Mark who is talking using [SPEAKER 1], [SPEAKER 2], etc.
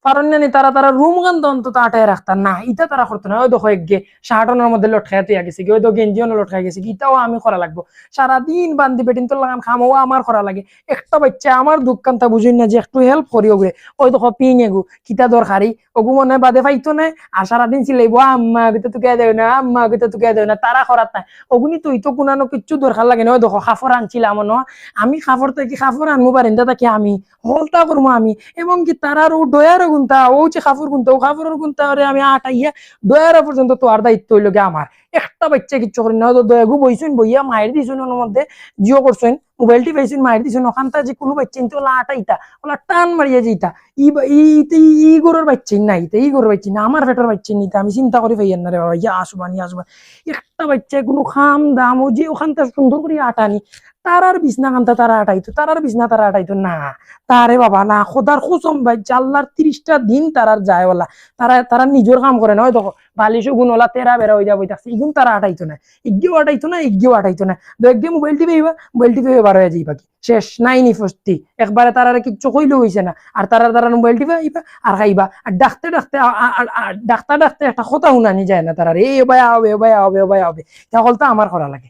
[SPEAKER 1] পারন না তারা তারা রুম গান অন্তত আটায় রাখতাম না, ইটা তারা করতো না। ওই দেখো একগে শার্টনের মধ্যে লটকাই তুই গেছে কি, ওই তো গেঞ্জিও লটকাই গেছে কি, ইটাও আমি করা লাগবো। সারাদিন বান্ধি বেটিন তো লাগাম খামো আমার করা লাগে। একটা বাচ্চা আমার দুঃখান্তা বুঝুন না যে একটু হেল্প করিও গে, ওই দেখো পিং এগু কিতা দরকারি ওগু মনে বাদে পাইতো না। আর সারাদিন চিলাইবো আম্মা গিতে তুকে দেও না, আম্মা গিতে তুকে দেও না, তারা করাত নাই। ওগুনি তুই তো কোনানো কিচ্ছু দরকার লাগে না। ওই দেখো কাপড় আনছিলাম ন, আমি কাপড় থেকে কাপড় আনবো পারেন তাকে আমি হলতা করবো আমি। এবং কি তারার ও ডয়ারও গুনতা, ও যে কাপড় গুনতা, ও কাপড়ের গুনতা আমি আটাইয়া ডয়ারা পর্যন্ত তোর দায়িত্ব হইল গে আমার। একটা বাচ্চা কিচ্ছু করি না, দয়াগু বইছুন বইয়া মায়ের দিছুন ওর মধ্যে জিও করছেন, মোবাইলটি পাইছেন মায়ের দিছুন, ওখানটা যে কোনো বাচ্চা কিন্তু ওলা আটাইতা ওলা টান মারিয়া যেটা ই গরুর বাচ্চা না, ইতা ই গরুর বাচ্চা না, আমার পেটের বাচ্চা নিতে আমি চিন্তা করি পাইয়েন না রে বাবা, ইয়া আসবানি আসবা। একটা বাচ্চা কোনো খাম দাম ও যে ওখানটা সুন্দর করে আটানি, তারার বিছনা কান্তা তারা আটাইতো, তারার বিছনা তারা আটাইতো না। তারে বাবা না খোদার খুসম ভাই, আল্লাহর 30টা দিন তারার যায় ওলা, তারা তারা নিজের কাম করে না। ওই দেখো বালিশ গুণ ওলা তেরা বেড়া হয়ে যাবো থাকছে, ইগুন তারা আটাইতো না, ইগেও আটাইতো না, ইগেও আটাইতো না। একগে মোবাইল টিপে মোবাইল টিপে বার হয়ে যাই বাকি শেষ নাই নি ফস্তি একবারে তারা কিচ্ছু কইলেও হয়েছে না। আর তারা মোবাইল টিপে আইবা আর খাইবা আর ডাকতে ডাকতে ডাক্তার ডাকতে একটা কথা শুনানি যায় না তারা, এ ভাই হবে, এ ভাই হবে, এ ভাই হবে, তা বলতে আমার করা লাগে।